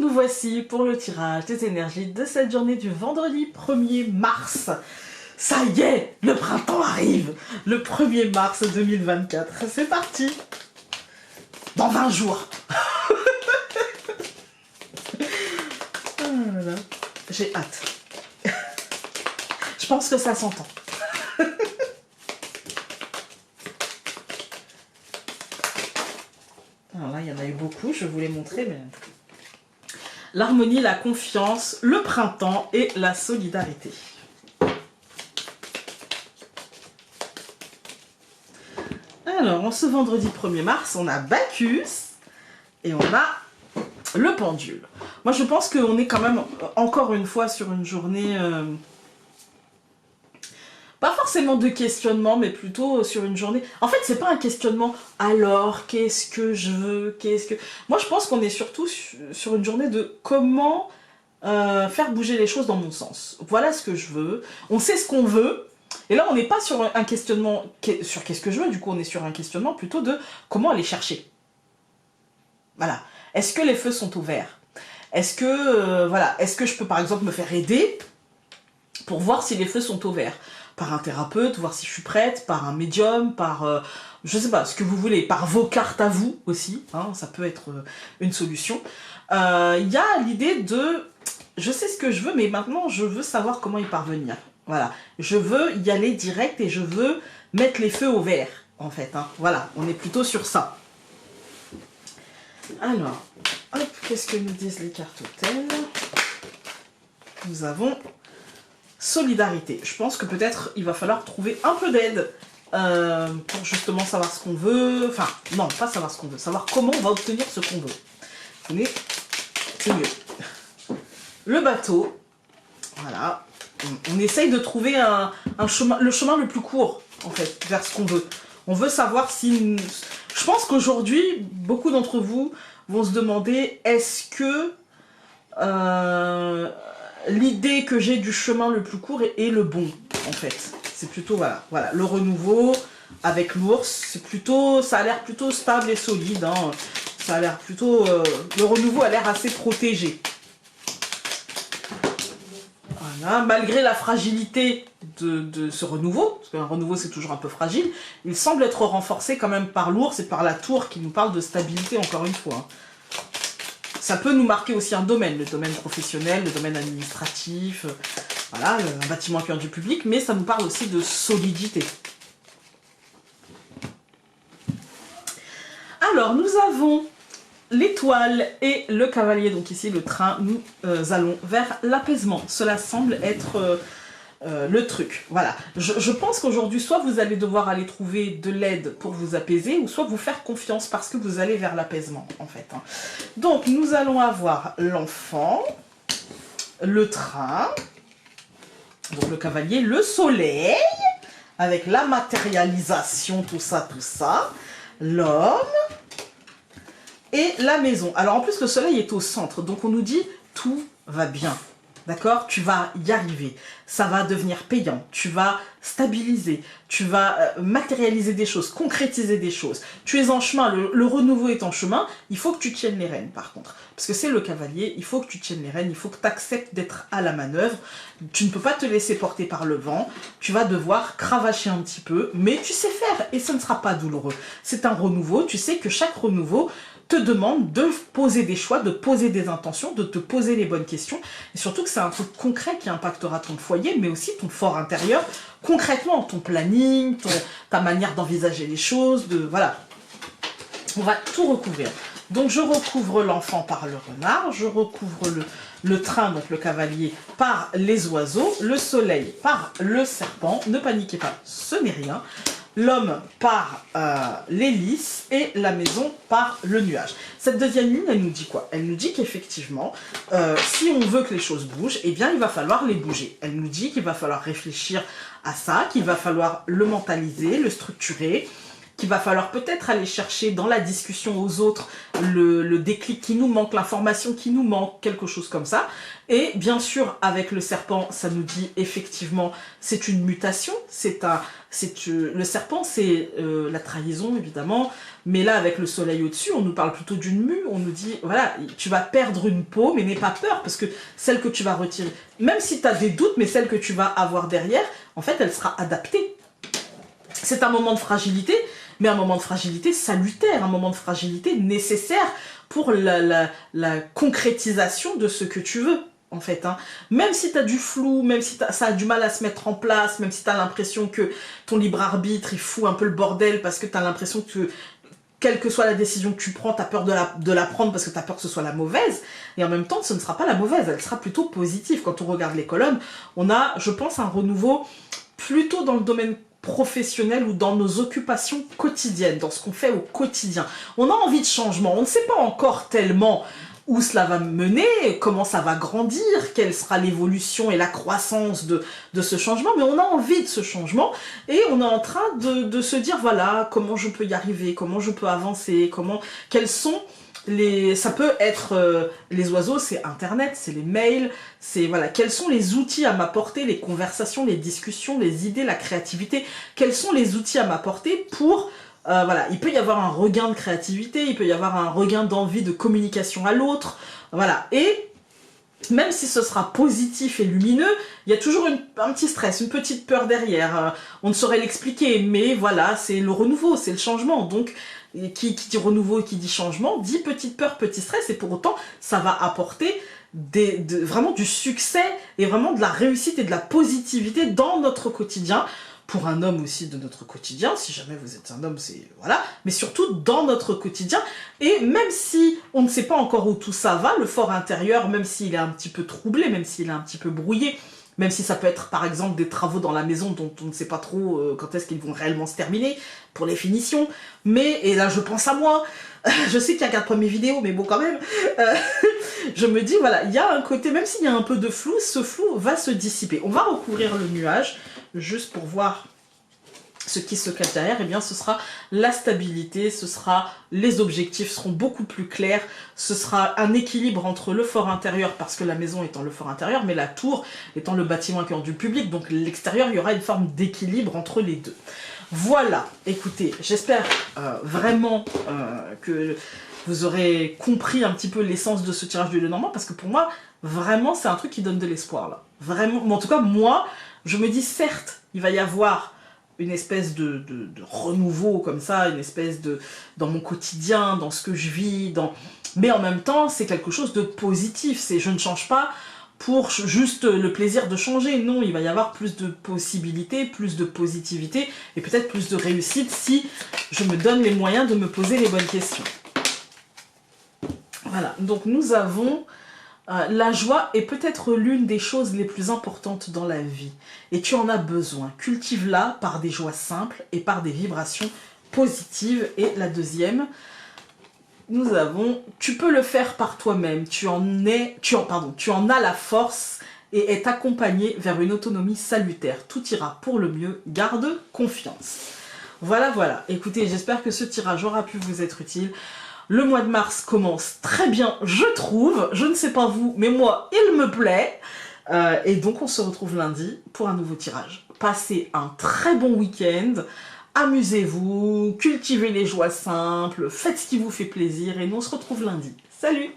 nous voici pour le tirage des énergies de cette journée du vendredi 1er mars. Ça y est, le printemps arrive, le 1er mars 2024. C'est parti. Dans 20 jours. Oh là là. J'ai hâte. Je pense que ça s'entend. Alors là, il y en a eu beaucoup, je vais vous les montrer, mais... L'harmonie, la confiance, le printemps et la solidarité. Alors, en ce vendredi 1er mars, on a Bacchus et on a le pendule. Moi, je pense qu'on est quand même, encore une fois, sur une journée... pas forcément de questionnement, mais plutôt sur une journée... En fait, c'est pas un questionnement « alors, qu'est-ce que je veux, qu'est-ce que... » Moi, je pense qu'on est surtout sur une journée de comment faire bouger les choses dans mon sens. Voilà ce que je veux. On sait ce qu'on veut. Et là, on n'est pas sur un questionnement sur qu'est-ce que je veux. Du coup, on est sur un questionnement plutôt de comment aller chercher. Voilà. Est-ce que les feux sont ouverts? Est-ce que, voilà, est-ce que je peux, par exemple, me faire aider pour voir si les feux sont ouverts? Par un thérapeute, voir si je suis prête, par un médium, par, je sais pas, ce que vous voulez, par vos cartes à vous aussi, hein, ça peut être une solution. Il y a l'idée de, je sais ce que je veux, mais maintenant je veux savoir comment y parvenir. Voilà, je veux y aller direct et je veux mettre les feux au vert, en fait. Hein. Voilà, on est plutôt sur ça. Alors, hop, qu'est-ce que nous disent les cartes hôtels? Nous avons... solidarité. Je pense que peut-être il va falloir trouver un peu d'aide pour justement savoir ce qu'on veut. Enfin, non, pas savoir ce qu'on veut, savoir comment on va obtenir ce qu'on veut. Mais c'est mieux. Le bateau, voilà. On essaye de trouver un chemin, le chemin le plus court, en fait, vers ce qu'on veut. On veut savoir si... Je pense qu'aujourd'hui, beaucoup d'entre vous vont se demander, est-ce que... l'idée que j'ai du chemin le plus court est le bon, en fait. C'est plutôt, voilà, le renouveau avec l'ours, c'est plutôt, ça a l'air plutôt stable et solide, hein. Ça a l'air plutôt, le renouveau a l'air assez protégé. Voilà, malgré la fragilité de ce renouveau, parce qu'un renouveau c'est toujours un peu fragile, il semble être renforcé quand même par l'ours et par la tour qui nous parle de stabilité encore une fois, hein. Ça peut nous marquer aussi un domaine, le domaine professionnel, le domaine administratif, voilà, un bâtiment accueillant du public, mais ça nous parle aussi de solidité. Alors, nous avons l'étoile et le cavalier, donc ici le train, nous allons vers l'apaisement. Cela semble être... le truc, voilà. Je pense qu'aujourd'hui, soit vous allez devoir aller trouver de l'aide pour vous apaiser, ou soit vous faire confiance parce que vous allez vers l'apaisement, en fait. Hein. Donc, nous allons avoir l'enfant, le train, donc le cavalier, le soleil, avec la matérialisation, tout ça, l'homme, et la maison. Alors, en plus, le soleil est au centre, donc on nous dit « tout va bien ». D'accord? Tu vas y arriver. Ça va devenir payant. Tu vas stabiliser. Tu vas matérialiser des choses, concrétiser des choses. Tu es en chemin. Le renouveau est en chemin. Il faut que tu tiennes les rênes, par contre. Parce que c'est le cavalier. Il faut que tu tiennes les rênes. Il faut que tu acceptes d'être à la manœuvre. Tu ne peux pas te laisser porter par le vent. Tu vas devoir cravacher un petit peu. Mais tu sais faire. Et ce ne sera pas douloureux. C'est un renouveau. Tu sais que chaque renouveau te demande de poser des choix, de poser des intentions, de te poser les bonnes questions, et surtout que c'est un truc concret qui impactera ton foyer, mais aussi ton fort intérieur, concrètement, ton planning, ta manière d'envisager les choses, voilà. On va tout recouvrir. Donc je recouvre l'enfant par le renard, je recouvre le train, donc le cavalier, par les oiseaux, le soleil par le serpent, ne paniquez pas, ce n'est rien. L'homme par l'hélice et la maison par le nuage. Cette deuxième ligne, elle nous dit quoi? Elle nous dit qu'effectivement, si on veut que les choses bougent, eh bien il va falloir les bouger. Elle nous dit qu'il va falloir réfléchir à ça, qu'il va falloir le mentaliser, le structurer, qu'il va falloir peut-être aller chercher dans la discussion aux autres le déclic qui nous manque, l'information qui nous manque, quelque chose comme ça. Et bien sûr, avec le serpent, ça nous dit effectivement, c'est une mutation, le serpent, c'est la trahison, évidemment, mais là, avec le soleil au-dessus, on nous parle plutôt d'une mue, on nous dit, voilà, tu vas perdre une peau, mais n'aie pas peur, parce que celle que tu vas retirer, même si tu as des doutes, mais celle que tu vas avoir derrière, en fait, elle sera adaptée. C'est un moment de fragilité, mais un moment de fragilité salutaire, un moment de fragilité nécessaire pour la concrétisation de ce que tu veux, en fait. Hein. Même si tu as du flou, même si ça a du mal à se mettre en place, même si tu as l'impression que ton libre arbitre, il fout un peu le bordel parce que tu as l'impression que, quelle que soit la décision que tu prends, tu as peur de la prendre parce que tu as peur que ce soit la mauvaise. Et en même temps, ce ne sera pas la mauvaise, elle sera plutôt positive. Quand on regarde les colonnes, on a, je pense, un renouveau plutôt dans le domaine professionnel ou dans nos occupations quotidiennes, dans ce qu'on fait au quotidien. On a envie de changement, on ne sait pas encore tellement où cela va mener, comment ça va grandir, quelle sera l'évolution et la croissance de ce changement, mais on a envie de ce changement et on est en train de se dire, voilà, comment je peux y arriver, comment je peux avancer, quels sont ça peut être les oiseaux, c'est internet, c'est les mails, c'est voilà, quels sont les outils à m'apporter, les conversations, les discussions, les idées, la créativité, quels sont les outils à m'apporter pour voilà, il peut y avoir un regain de créativité, il peut y avoir un regain d'envie de communication à l'autre, voilà, et même si ce sera positif et lumineux, il y a toujours un petit stress, une petite peur derrière, on ne saurait l'expliquer, mais voilà, c'est le renouveau, c'est le changement, donc qui dit renouveau et qui dit changement, dit petite peur, petit stress, et pour autant, ça va apporter vraiment du succès et vraiment de la réussite et de la positivité dans notre quotidien, pour un homme aussi de notre quotidien, si jamais vous êtes un homme, c'est voilà, mais surtout dans notre quotidien, et même si on ne sait pas encore où tout ça va, le fort intérieur, même s'il est un petit peu troublé, même s'il est un petit peu brouillé, même si ça peut être par exemple des travaux dans la maison dont on ne sait pas trop quand est-ce qu'ils vont réellement se terminer, pour les finitions, mais, et là je pense à moi, je sais qu'il regarde pas mes vidéos, mais bon quand même, je me dis voilà, il y a un côté, même s'il y a un peu de flou, ce flou va se dissiper. On va recouvrir le nuage, juste pour voir ce qui se cache derrière, et bien ce sera la stabilité, ce sera les objectifs seront beaucoup plus clairs, ce sera un équilibre entre le fort intérieur, parce que la maison étant le fort intérieur, mais la tour étant le bâtiment accueillant du public, donc l'extérieur, il y aura une forme d'équilibre entre les deux. Voilà, écoutez, j'espère vraiment que vous aurez compris un petit peu l'essence de ce tirage de Lenormand, parce que pour moi, vraiment, c'est un truc qui donne de l'espoir, là. Vraiment, mais en tout cas, moi, je me dis, certes, il va y avoir une espèce de renouveau comme ça, une espèce dans mon quotidien, dans ce que je vis, mais en même temps, c'est quelque chose de positif. Je ne change pas pour juste le plaisir de changer. Non, il va y avoir plus de possibilités, plus de positivité, et peut-être plus de réussite si je me donne les moyens de me poser les bonnes questions. Voilà, donc nous avons... la joie est peut-être l'une des choses les plus importantes dans la vie et tu en as besoin. Cultive-la par des joies simples et par des vibrations positives. Et la deuxième, nous avons tu peux le faire par toi-même. Tu en as la force et est accompagné vers une autonomie salutaire. Tout ira pour le mieux. Garde confiance. Voilà, voilà. Écoutez, j'espère que ce tirage aura pu vous être utile. Le mois de mars commence très bien, je trouve. Je ne sais pas vous, mais moi, il me plaît. Et donc, on se retrouve lundi pour un nouveau tirage. Passez un très bon week-end. Amusez-vous, cultivez les joies simples, faites ce qui vous fait plaisir. Et nous, on se retrouve lundi. Salut!